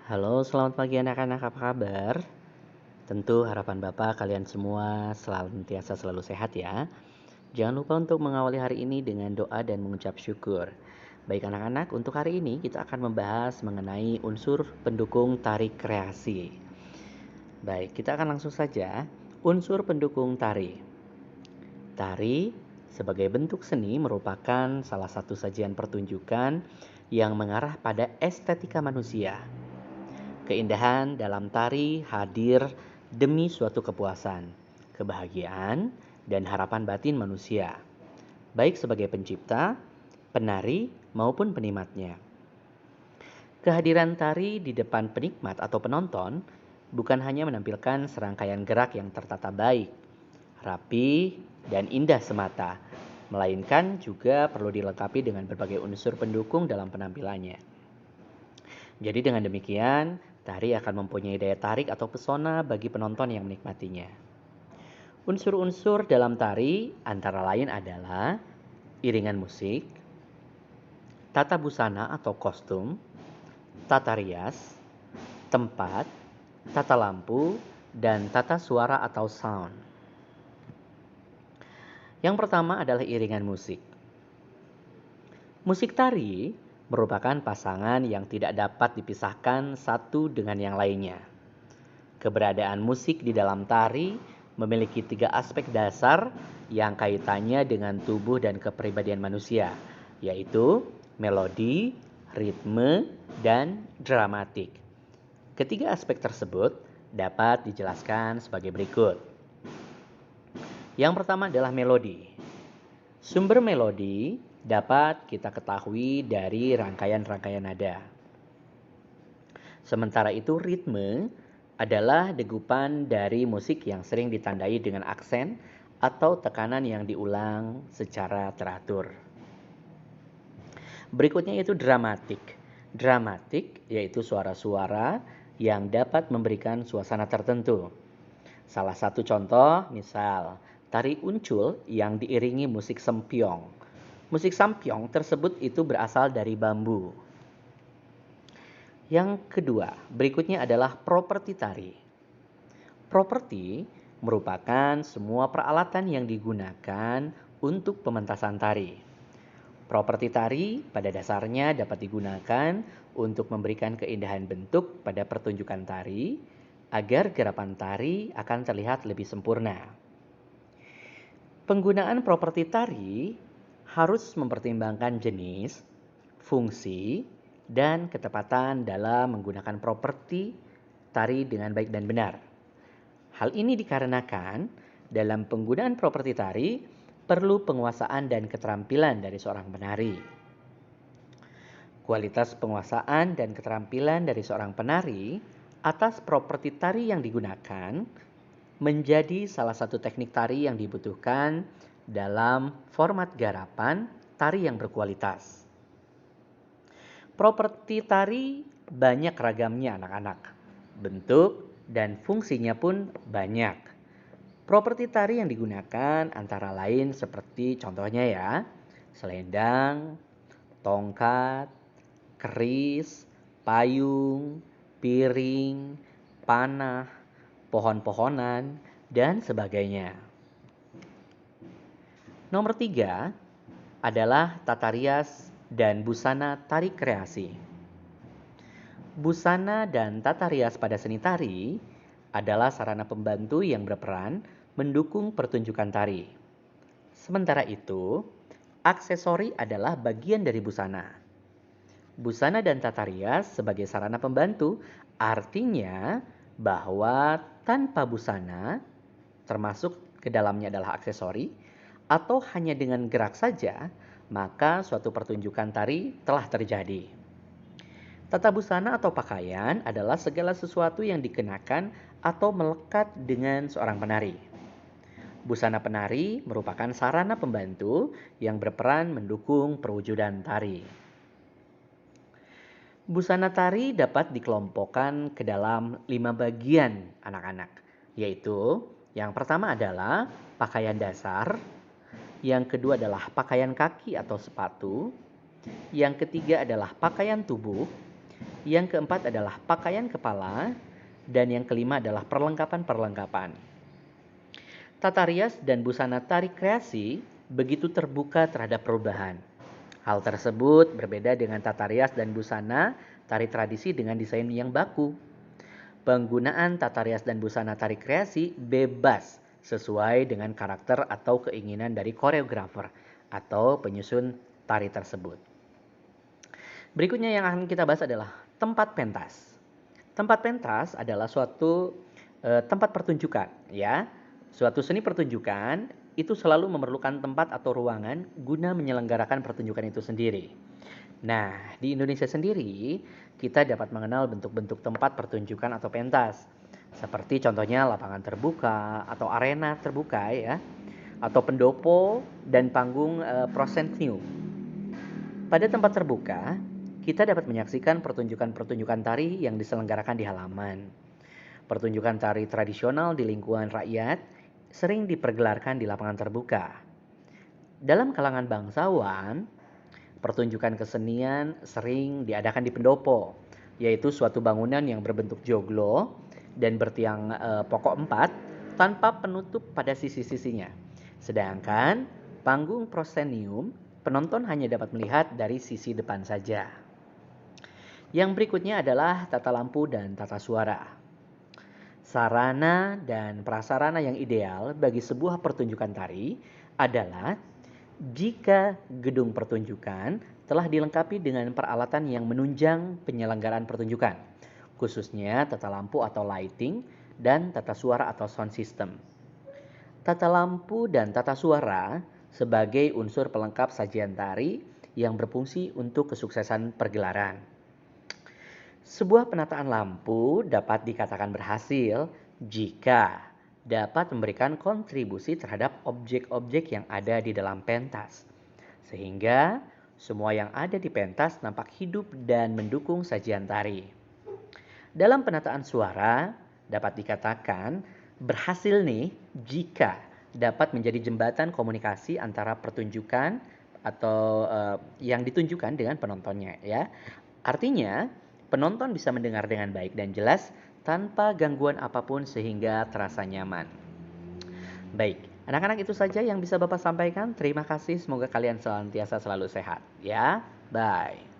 Halo, selamat pagi anak-anak, apa kabar? Tentu harapan Bapak kalian semua selalu sehat ya. Jangan lupa untuk mengawali hari ini dengan doa dan mengucap syukur. Baik anak-anak, untuk hari ini kita akan membahas mengenai unsur pendukung tari kreasi. Baik, kita akan langsung saja. Unsur pendukung tari. Tari sebagai bentuk seni merupakan salah satu sajian pertunjukan yang mengarah pada estetika manusia. Keindahan dalam tari hadir demi suatu kepuasan, kebahagiaan, dan harapan batin manusia, baik sebagai pencipta, penari, maupun penikmatnya. Kehadiran tari di depan penikmat atau penonton bukan hanya menampilkan serangkaian gerak yang tertata baik, rapi, dan indah semata, melainkan juga perlu dilengkapi dengan berbagai unsur pendukung dalam penampilannya. Jadi dengan demikian, tari akan mempunyai daya tarik atau pesona bagi penonton yang menikmatinya. Unsur-unsur dalam tari antara lain adalah iringan musik, tata busana atau kostum, tata rias, tempat, tata lampu, dan tata suara atau sound. Yang pertama adalah iringan musik. Musik tari merupakan pasangan yang tidak dapat dipisahkan satu dengan yang lainnya. Keberadaan musik di dalam tari memiliki 3 aspek dasar yang kaitannya dengan tubuh dan kepribadian manusia, yaitu melodi, ritme, dan dramatik. Ketiga aspek tersebut dapat dijelaskan sebagai berikut. Yang pertama adalah melodi. Sumber melodi dapat kita ketahui dari rangkaian-rangkaian nada. Sementara itu ritme adalah degupan dari musik yang sering ditandai dengan aksen atau tekanan yang diulang secara teratur. Berikutnya yaitu dramatik. Dramatik yaitu suara-suara yang dapat memberikan suasana tertentu. Salah satu contoh misal tari uncul yang diiringi musik sampyong. Musik sampyong tersebut itu berasal dari bambu. Yang kedua, berikutnya adalah properti tari. Properti merupakan semua peralatan yang digunakan untuk pementasan tari. Properti tari pada dasarnya dapat digunakan untuk memberikan keindahan bentuk pada pertunjukan tari agar gerakan tari akan terlihat lebih sempurna. Penggunaan properti tari harus mempertimbangkan jenis, fungsi, dan ketepatan dalam menggunakan properti tari dengan baik dan benar. Hal ini dikarenakan dalam penggunaan properti tari perlu penguasaan dan keterampilan dari seorang penari. Kualitas penguasaan dan keterampilan dari seorang penari atas properti tari yang digunakan menjadi salah satu teknik tari yang dibutuhkan dalam format garapan tari yang berkualitas. Properti tari banyak ragamnya anak-anak. Bentuk dan fungsinya pun banyak. Properti tari yang digunakan antara lain seperti contohnya ya, selendang, tongkat, keris, payung, piring, panah, pohon-pohonan, dan sebagainya. Nomor 3 adalah tata rias dan busana tari kreasi. Busana dan tata rias pada seni tari adalah sarana pembantu yang berperan mendukung pertunjukan tari. Sementara itu, aksesori adalah bagian dari busana. Busana dan tata rias sebagai sarana pembantu artinya bahwa tanpa busana, termasuk ke dalamnya adalah aksesori, atau hanya dengan gerak saja, maka suatu pertunjukan tari telah terjadi. Tata busana atau pakaian adalah segala sesuatu yang dikenakan atau melekat dengan seorang penari. Busana penari merupakan sarana pembantu yang berperan mendukung perwujudan tari. Busana tari dapat dikelompokkan ke dalam 5 bagian anak-anak, yaitu yang pertama adalah pakaian dasar, yang kedua adalah pakaian kaki atau sepatu, yang ketiga adalah pakaian tubuh, Yang keempat adalah pakaian kepala. Dan yang kelima adalah perlengkapan-perlengkapan. Tata rias dan busana tari kreasi begitu terbuka terhadap perubahan. Hal tersebut berbeda dengan tata rias dan busana tari tradisi dengan desain yang baku. Penggunaan tata rias dan busana tari kreasi bebas sesuai dengan karakter atau keinginan dari koreografer atau penyusun tari tersebut. Berikutnya yang akan kita bahas adalah tempat pentas. Tempat pentas adalah suatu tempat pertunjukan, ya. Suatu seni pertunjukan itu selalu memerlukan tempat atau ruangan guna menyelenggarakan pertunjukan itu sendiri. Nah, di Indonesia sendiri, kita dapat mengenal bentuk-bentuk tempat pertunjukan atau pentas. Seperti contohnya lapangan terbuka atau arena terbuka ya, atau pendopo dan panggung proscenium. Pada tempat terbuka, kita dapat menyaksikan pertunjukan-pertunjukan tari yang diselenggarakan di halaman. Pertunjukan tari tradisional di lingkungan rakyat sering dipergelarkan di lapangan terbuka. Dalam kalangan bangsawan, pertunjukan kesenian sering diadakan di pendopo, yaitu suatu bangunan yang berbentuk joglo dan bertiang pokok 4 tanpa penutup pada sisi-sisinya. Sedangkan panggung proscenium, penonton hanya dapat melihat dari sisi depan saja. Yang berikutnya adalah tata lampu dan tata suara. Sarana dan prasarana yang ideal bagi sebuah pertunjukan tari adalah jika gedung pertunjukan telah dilengkapi dengan peralatan yang menunjang penyelenggaraan pertunjukan, khususnya tata lampu atau lighting dan tata suara atau sound system. Tata lampu dan tata suara sebagai unsur pelengkap sajian tari yang berfungsi untuk kesuksesan pergelaran. Sebuah penataan lampu dapat dikatakan berhasil jika dapat memberikan kontribusi terhadap objek-objek yang ada di dalam pentas. Sehingga semua yang ada di pentas nampak hidup dan mendukung sajian tari. Dalam penataan suara dapat dikatakan berhasil nih jika dapat menjadi jembatan komunikasi antara pertunjukan atau yang ditunjukkan dengan penontonnya ya. Artinya penonton bisa mendengar dengan baik dan jelas tanpa gangguan apapun sehingga terasa nyaman. Baik, anak-anak itu saja yang bisa Bapak sampaikan. Terima kasih, semoga kalian senantiasa selalu sehat. Ya, bye.